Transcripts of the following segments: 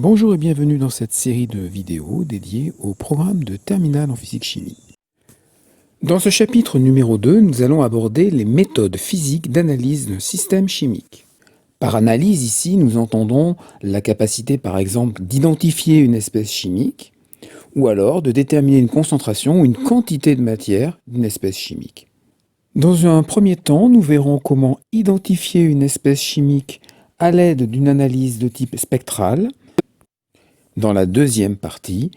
Bonjour et bienvenue dans cette série de vidéos dédiées au programme de terminale en physique-chimie. Dans ce chapitre numéro 2, nous allons aborder les méthodes physiques d'analyse de systèmes chimiques. Par analyse, ici, nous entendons la capacité, par exemple, d'identifier une espèce chimique ou alors de déterminer une concentration ou une quantité de matière d'une espèce chimique. Dans un premier temps, nous verrons comment identifier une espèce chimique à l'aide d'une analyse de type spectral. Dans la deuxième partie,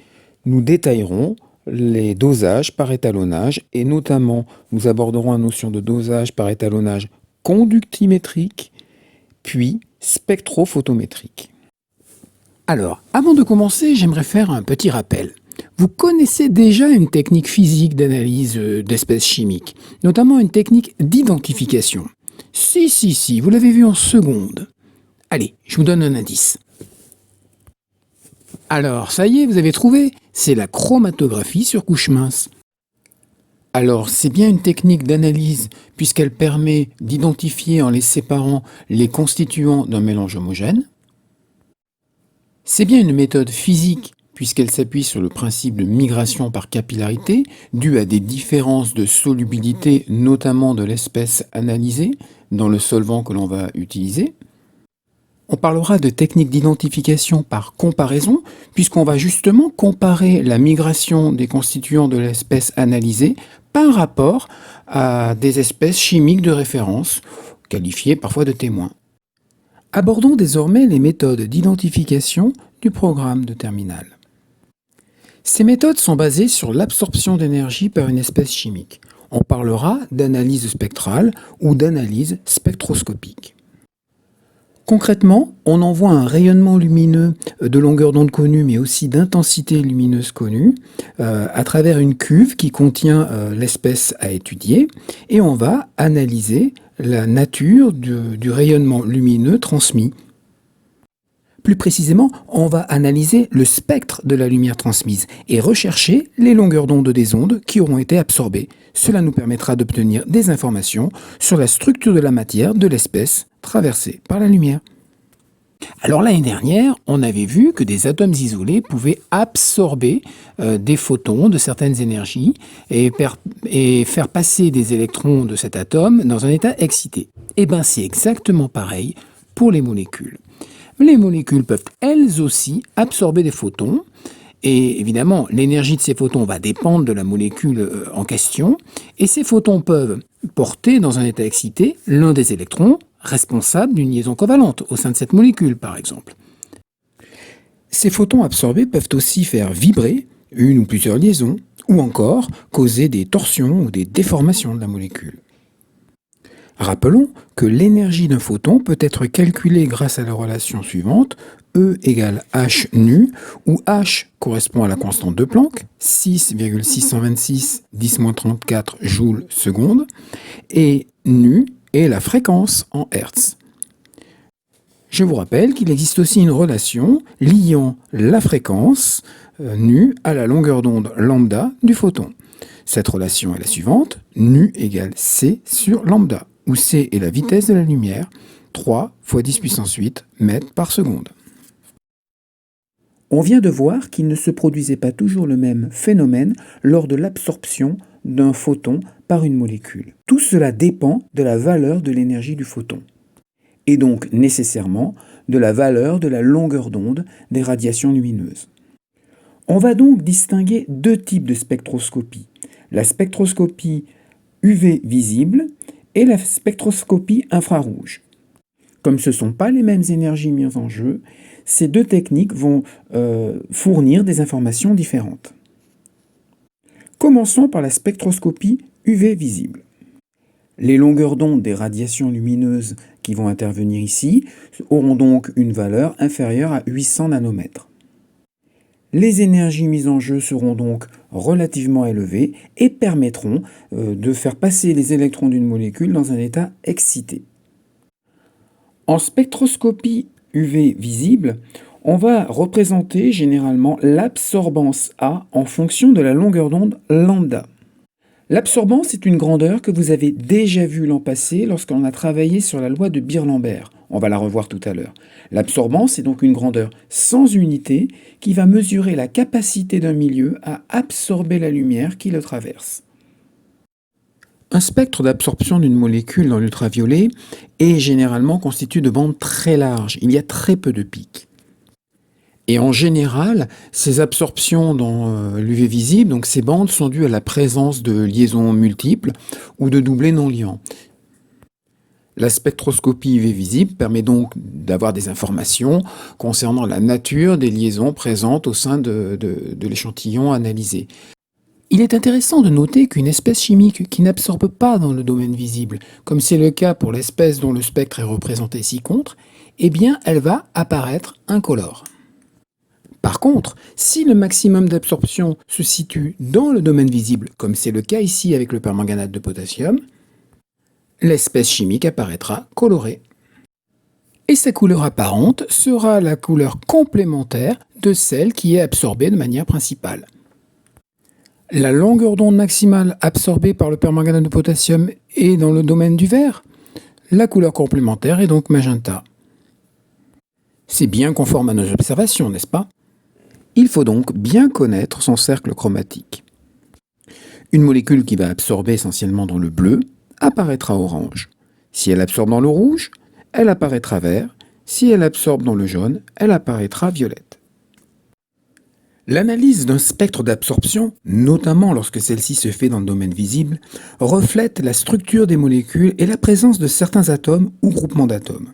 nous détaillerons les dosages par étalonnage et notamment nous aborderons la notion de dosage par étalonnage conductimétrique puis spectrophotométrique. Alors, avant de commencer, j'aimerais faire un petit rappel. Vous connaissez déjà une technique physique d'analyse d'espèces chimiques, notamment une technique d'identification. Si, vous l'avez vu en seconde. Allez, je vous donne un indice. Alors, ça y est, vous avez trouvé, c'est la chromatographie sur couche mince. Alors, c'est bien une technique d'analyse puisqu'elle permet d'identifier en les séparant les constituants d'un mélange homogène. C'est bien une méthode physique puisqu'elle s'appuie sur le principe de migration par capillarité dû à des différences de solubilité, notamment de l'espèce analysée dans le solvant que l'on va utiliser. On parlera de technique d'identification par comparaison, puisqu'on va justement comparer la migration des constituants de l'espèce analysée par rapport à des espèces chimiques de référence, qualifiées parfois de témoins. Abordons désormais les méthodes d'identification du programme de terminale. Ces méthodes sont basées sur l'absorption d'énergie par une espèce chimique. On parlera d'analyse spectrale ou d'analyse spectroscopique. Concrètement, on envoie un rayonnement lumineux de longueur d'onde connue, mais aussi d'intensité lumineuse connue, à travers une cuve qui contient l'espèce à étudier, et on va analyser la nature du rayonnement lumineux transmis. Plus précisément, on va analyser le spectre de la lumière transmise et rechercher les longueurs d'onde des ondes qui auront été absorbées. Cela nous permettra d'obtenir des informations sur la structure de la matière de l'espèce traversée par la lumière. Alors l'année dernière, on avait vu que des atomes isolés pouvaient absorber des photons de certaines énergies et faire passer des électrons de cet atome dans un état excité. Et bien c'est exactement pareil pour les molécules. Les molécules peuvent elles aussi absorber des photons et évidemment l'énergie de ces photons va dépendre de la molécule en question et ces photons peuvent porter dans un état excité l'un des électrons responsable d'une liaison covalente au sein de cette molécule par exemple. Ces photons absorbés peuvent aussi faire vibrer une ou plusieurs liaisons ou encore causer des torsions ou des déformations de la molécule. Rappelons que l'énergie d'un photon peut être calculée grâce à la relation suivante, E égale H nu, où H correspond à la constante de Planck, 6,626 10-34 joules seconde, et nu est la fréquence en Hertz. Je vous rappelle qu'il existe aussi une relation liant la fréquence nu à la longueur d'onde lambda du photon. Cette relation est la suivante, nu égale C sur lambda, où C est la vitesse de la lumière, 3 × 10 puissance 8 mètres par seconde. On vient de voir qu'il ne se produisait pas toujours le même phénomène lors de l'absorption d'un photon par une molécule. Tout cela dépend de la valeur de l'énergie du photon, et donc nécessairement de la valeur de la longueur d'onde des radiations lumineuses. On va donc distinguer deux types de spectroscopie, la spectroscopie UV visible et la spectroscopie infrarouge. Comme ce ne sont pas les mêmes énergies mises en jeu, ces deux techniques vont fournir des informations différentes. Commençons par la spectroscopie UV visible. Les longueurs d'onde des radiations lumineuses qui vont intervenir ici auront donc une valeur inférieure à 800 nanomètres. Les énergies mises en jeu seront donc relativement élevées et permettront de faire passer les électrons d'une molécule dans un état excité. En spectroscopie UV visible, on va représenter généralement l'absorbance A en fonction de la longueur d'onde lambda. L'absorbance est une grandeur que vous avez déjà vue l'an passé lorsqu'on a travaillé sur la loi de Beer-Lambert. On va la revoir tout à l'heure. L'absorbance est donc une grandeur sans unité qui va mesurer la capacité d'un milieu à absorber la lumière qui le traverse. Un spectre d'absorption d'une molécule dans l'ultraviolet est généralement constitué de bandes très larges. Il y a très peu de pics. Et en général, ces absorptions dans l'UV visible, donc ces bandes, sont dues à la présence de liaisons multiples ou de doublés non liants. La spectroscopie UV visible permet donc d'avoir des informations concernant la nature des liaisons présentes au sein de l'échantillon analysé. Il est intéressant de noter qu'une espèce chimique qui n'absorbe pas dans le domaine visible, comme c'est le cas pour l'espèce dont le spectre est représenté ci-contre, eh bien elle va apparaître incolore. Par contre, si le maximum d'absorption se situe dans le domaine visible, comme c'est le cas ici avec le permanganate de potassium, l'espèce chimique apparaîtra colorée. Et sa couleur apparente sera la couleur complémentaire de celle qui est absorbée de manière principale. La longueur d'onde maximale absorbée par le permanganate de potassium est dans le domaine du vert. La couleur complémentaire est donc magenta. C'est bien conforme à nos observations, n'est-ce pas? Il faut donc bien connaître son cercle chromatique. Une molécule qui va absorber essentiellement dans le bleu apparaîtra orange. Si elle absorbe dans le rouge, elle apparaîtra vert. Si elle absorbe dans le jaune, elle apparaîtra violette. L'analyse d'un spectre d'absorption, notamment lorsque celle-ci se fait dans le domaine visible, reflète la structure des molécules et la présence de certains atomes ou groupements d'atomes.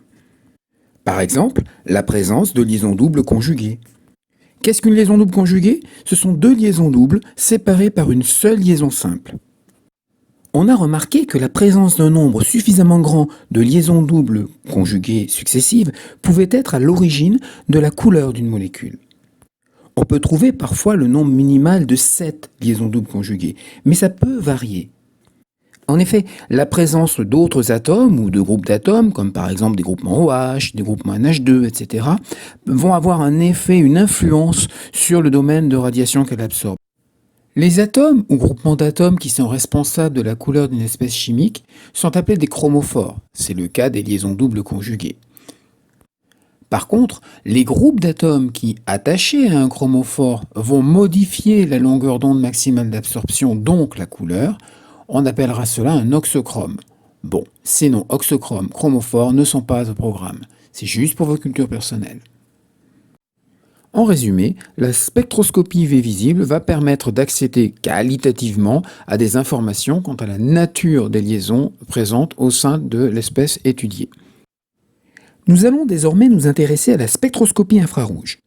Par exemple, la présence de liaisons doubles conjuguées. Qu'est-ce qu'une liaison double conjuguée? Ce sont deux liaisons doubles séparées par une seule liaison simple. On a remarqué que la présence d'un nombre suffisamment grand de liaisons doubles conjuguées successives pouvait être à l'origine de la couleur d'une molécule. On peut trouver parfois le nombre minimal de 7 liaisons doubles conjuguées, mais ça peut varier. En effet, la présence d'autres atomes ou de groupes d'atomes, comme par exemple des groupements OH, des groupements NH2, etc., vont avoir un effet, une influence sur le domaine de radiation qu'elle absorbe. Les atomes ou groupements d'atomes qui sont responsables de la couleur d'une espèce chimique sont appelés des chromophores. C'est le cas des liaisons doubles conjuguées. Par contre, les groupes d'atomes qui, attachés à un chromophore, vont modifier la longueur d'onde maximale d'absorption, donc la couleur, on appellera cela un oxochrome. Bon, ces noms oxochrome, chromophore ne sont pas au programme. C'est juste pour vos cultures personnelles. En résumé, la spectroscopie UV visible va permettre d'accéder qualitativement à des informations quant à la nature des liaisons présentes au sein de l'espèce étudiée. Nous allons désormais nous intéresser à la spectroscopie infrarouge.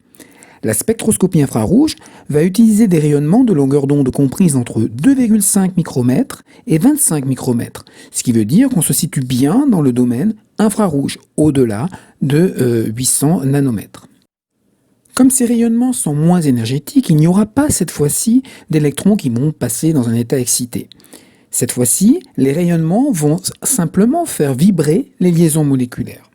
La spectroscopie infrarouge va utiliser des rayonnements de longueur d'onde comprises entre 2,5 micromètres et 25 micromètres, ce qui veut dire qu'on se situe bien dans le domaine infrarouge, au-delà de 800 nanomètres. Comme ces rayonnements sont moins énergétiques, il n'y aura pas cette fois-ci d'électrons qui vont passer dans un état excité. Cette fois-ci, les rayonnements vont simplement faire vibrer les liaisons moléculaires.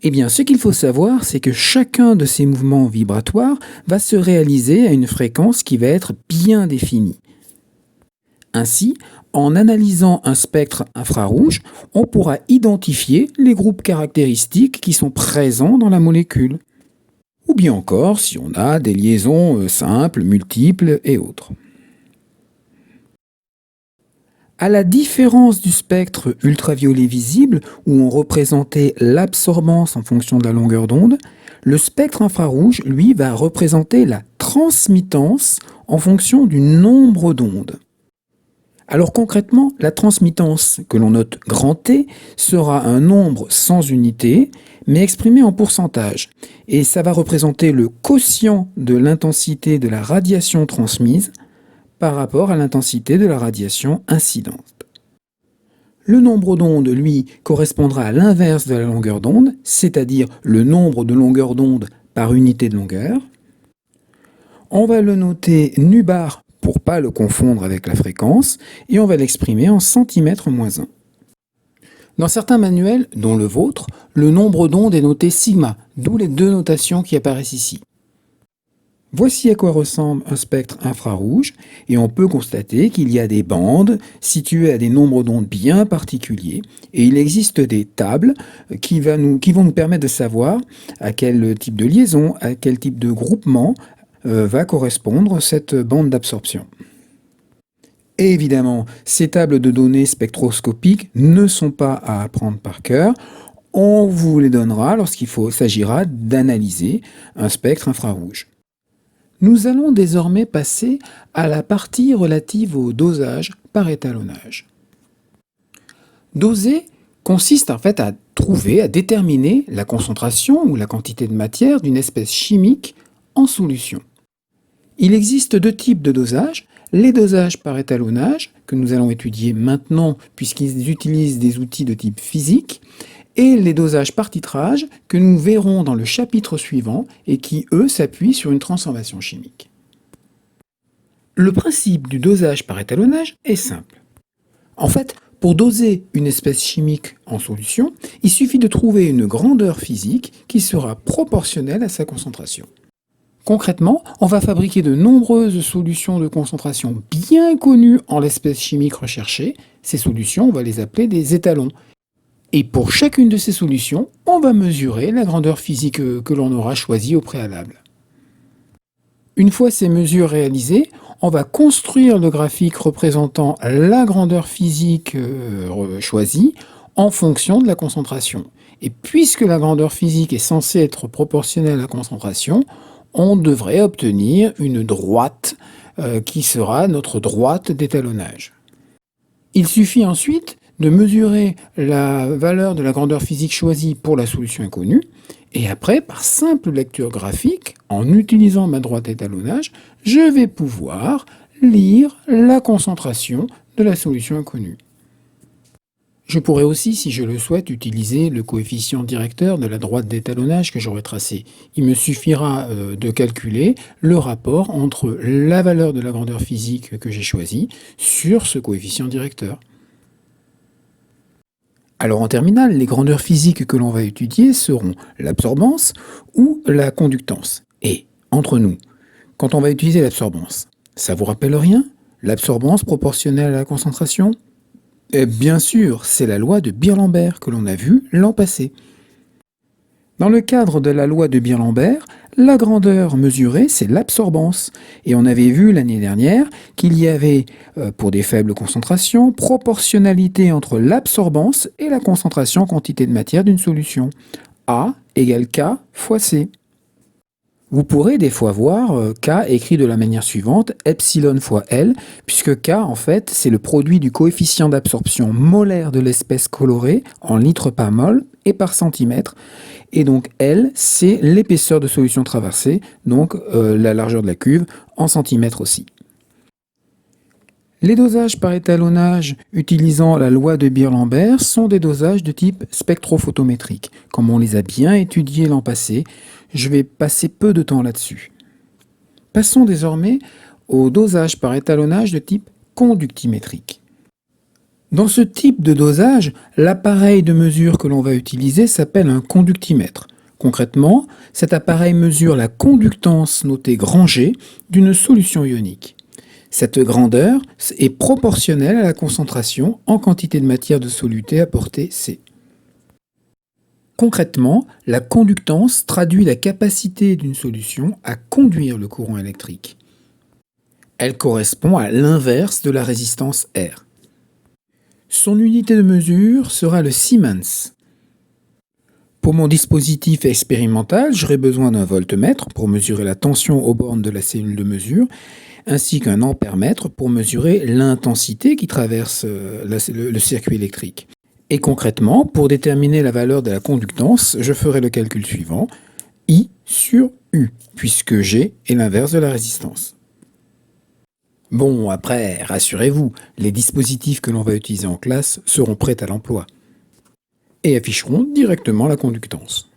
Eh bien, ce qu'il faut savoir, c'est que chacun de ces mouvements vibratoires va se réaliser à une fréquence qui va être bien définie. Ainsi, en analysant un spectre infrarouge, on pourra identifier les groupes caractéristiques qui sont présents dans la molécule. Ou bien encore si on a des liaisons simples, multiples et autres. À la différence du spectre ultraviolet visible, où on représentait l'absorbance en fonction de la longueur d'onde, le spectre infrarouge, lui, va représenter la transmittance en fonction du nombre d'ondes. Alors concrètement, la transmittance, que l'on note grand T, sera un nombre sans unité, mais exprimé en pourcentage. Et ça va représenter le quotient de l'intensité de la radiation transmise par rapport à l'intensité de la radiation incidente. Le nombre d'ondes, lui, correspondra à l'inverse de la longueur d'onde, c'est-à-dire le nombre de longueurs d'onde par unité de longueur. On va le noter nu bar pour ne pas le confondre avec la fréquence, et on va l'exprimer en centimètres-1. Dans certains manuels, dont le vôtre, le nombre d'ondes est noté sigma, d'où les deux notations qui apparaissent ici. Voici à quoi ressemble un spectre infrarouge, et on peut constater qu'il y a des bandes situées à des nombres d'ondes bien particuliers, et il existe des tables qui vont nous permettre de savoir à quel type de liaison, à quel type de groupement va correspondre cette bande d'absorption. Et évidemment, ces tables de données spectroscopiques ne sont pas à apprendre par cœur. On vous les donnera lorsqu'il s'agira d'analyser un spectre infrarouge. Nous allons désormais passer à la partie relative au dosage par étalonnage. Doser consiste en fait à trouver, à déterminer la concentration ou la quantité de matière d'une espèce chimique en solution. Il existe deux types de dosage. Les dosages par étalonnage, que nous allons étudier maintenant puisqu'ils utilisent des outils de type physique, et les dosages par titrage, que nous verrons dans le chapitre suivant et qui, eux, s'appuient sur une transformation chimique. Le principe du dosage par étalonnage est simple. En fait, pour doser une espèce chimique en solution, il suffit de trouver une grandeur physique qui sera proportionnelle à sa concentration. Concrètement, on va fabriquer de nombreuses solutions de concentration bien connues en l'espèce chimique recherchée. Ces solutions, on va les appeler des étalons. Et pour chacune de ces solutions, on va mesurer la grandeur physique que l'on aura choisie au préalable. Une fois ces mesures réalisées, on va construire le graphique représentant la grandeur physique choisie en fonction de la concentration. Et puisque la grandeur physique est censée être proportionnelle à la concentration, on devrait obtenir une droite qui sera notre droite d'étalonnage. Il suffit ensuite de mesurer la valeur de la grandeur physique choisie pour la solution inconnue, et après, par simple lecture graphique, en utilisant ma droite d'étalonnage, je vais pouvoir lire la concentration de la solution inconnue. Je pourrais aussi, si je le souhaite, utiliser le coefficient directeur de la droite d'étalonnage que j'aurai tracée. Il me suffira de calculer le rapport entre la valeur de la grandeur physique que j'ai choisie sur ce coefficient directeur. Alors en terminale, les grandeurs physiques que l'on va étudier seront l'absorbance ou la conductance. Et, entre nous, quand on va utiliser l'absorbance, ça vous rappelle rien? L'absorbance proportionnelle à la concentration? Bien sûr, c'est la loi de Beer-Lambert que l'on a vue l'an passé. Dans le cadre de la loi de Beer-Lambert, la grandeur mesurée, c'est l'absorbance. Et on avait vu l'année dernière qu'il y avait, pour des faibles concentrations, proportionnalité entre l'absorbance et la concentration en quantité de matière d'une solution. A égale K fois C. Vous pourrez des fois voir K écrit de la manière suivante, epsilon fois L, puisque K, en fait, c'est le produit du coefficient d'absorption molaire de l'espèce colorée en litres par mol et par centimètre. Et donc L, c'est l'épaisseur de solution traversée, donc la largeur de la cuve, en centimètres aussi. Les dosages par étalonnage utilisant la loi de Beer-Lambert sont des dosages de type spectrophotométrique. Comme on les a bien étudiés l'an passé, je vais passer peu de temps là-dessus. Passons désormais au dosage par étalonnage de type conductimétrique. Dans ce type de dosage, l'appareil de mesure que l'on va utiliser s'appelle un conductimètre. Concrètement, cet appareil mesure la conductance notée grand G d'une solution ionique. Cette grandeur est proportionnelle à la concentration en quantité de matière de soluté apportée C. Concrètement, la conductance traduit la capacité d'une solution à conduire le courant électrique. Elle correspond à l'inverse de la résistance R. Son unité de mesure sera le Siemens. Pour mon dispositif expérimental, j'aurai besoin d'un voltmètre pour mesurer la tension aux bornes de la cellule de mesure, ainsi qu'un ampèremètre pour mesurer l'intensité qui traverse le circuit électrique. Et concrètement, pour déterminer la valeur de la conductance, je ferai le calcul suivant, I sur U, puisque G est l'inverse de la résistance. Bon, après, rassurez-vous, les dispositifs que l'on va utiliser en classe seront prêts à l'emploi et afficheront directement la conductance.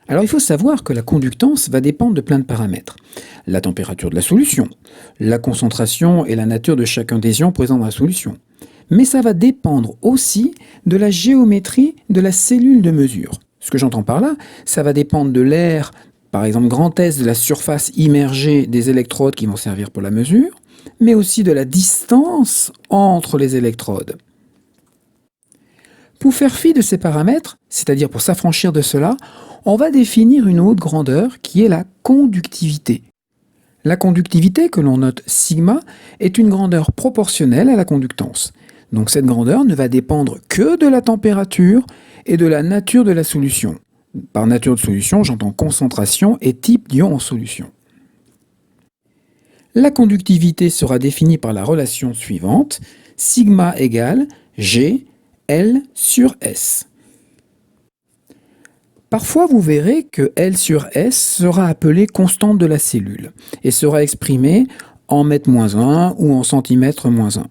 Alors il faut savoir que la conductance va dépendre de plein de paramètres. La température de la solution, la concentration et la nature de chacun des ions présents dans la solution. Mais ça va dépendre aussi de la géométrie de la cellule de mesure. Ce que j'entends par là, ça va dépendre de l'air par exemple grand S de la surface immergée des électrodes qui vont servir pour la mesure, mais aussi de la distance entre les électrodes. Pour faire fi de ces paramètres, c'est-à-dire pour s'affranchir de cela, on va définir une autre grandeur qui est la conductivité. La conductivité, que l'on note sigma, est une grandeur proportionnelle à la conductance. Donc cette grandeur ne va dépendre que de la température et de la nature de la solution. Par nature de solution, j'entends concentration et type d'ion en solution. La conductivité sera définie par la relation suivante, sigma égale G L sur S. Parfois, vous verrez que L sur S sera appelée constante de la cellule et sera exprimée en mètre-1 ou en centimètre-1.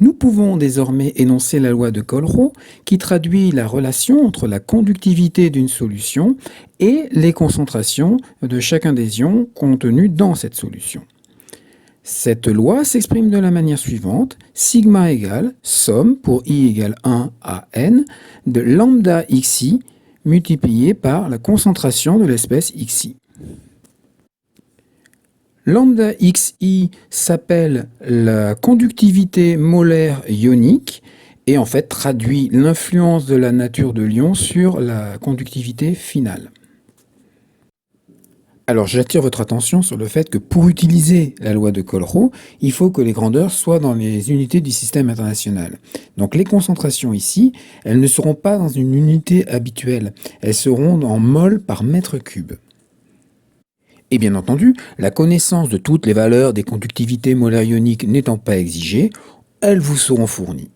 Nous pouvons désormais énoncer la loi de Colrau qui traduit la relation entre la conductivité d'une solution et les concentrations de chacun des ions contenus dans cette solution. Cette loi s'exprime de la manière suivante, sigma égale somme pour I égale 1 à n de lambda xi multiplié par la concentration de l'espèce xi. Lambda xi s'appelle la conductivité molaire ionique et en fait traduit l'influence de la nature de l'ion sur la conductivité finale. Alors j'attire votre attention sur le fait que pour utiliser la loi de Colrau, il faut que les grandeurs soient dans les unités du système international. Donc les concentrations ici, elles ne seront pas dans une unité habituelle, elles seront en mol par mètre cube. Et bien entendu, la connaissance de toutes les valeurs des conductivités molaires ioniques n'étant pas exigée, elles vous seront fournies.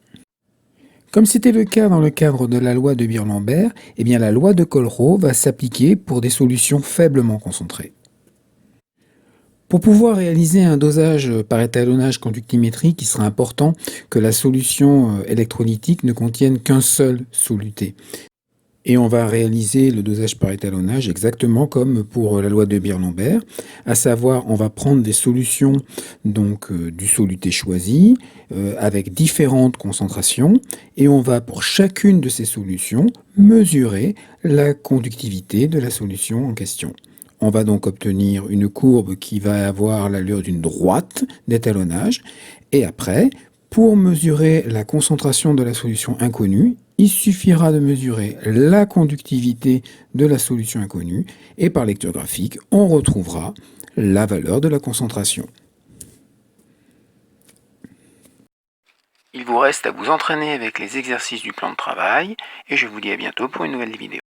Comme c'était le cas dans le cadre de la loi de Beer-Lambert, eh bien la loi de Colrau va s'appliquer pour des solutions faiblement concentrées. Pour pouvoir réaliser un dosage par étalonnage conductimétrique, il sera important que la solution électrolytique ne contienne qu'un seul soluté. Et on va réaliser le dosage par étalonnage exactement comme pour la loi de Beer-Lambert, à savoir on va prendre des solutions donc du soluté choisi avec différentes concentrations et on va pour chacune de ces solutions mesurer la conductivité de la solution en question. On va donc obtenir une courbe qui va avoir l'allure d'une droite d'étalonnage et après, pour mesurer la concentration de la solution inconnue, il suffira de mesurer la conductivité de la solution inconnue et par lecture graphique, on retrouvera la valeur de la concentration. Il vous reste à vous entraîner avec les exercices du plan de travail et je vous dis à bientôt pour une nouvelle vidéo.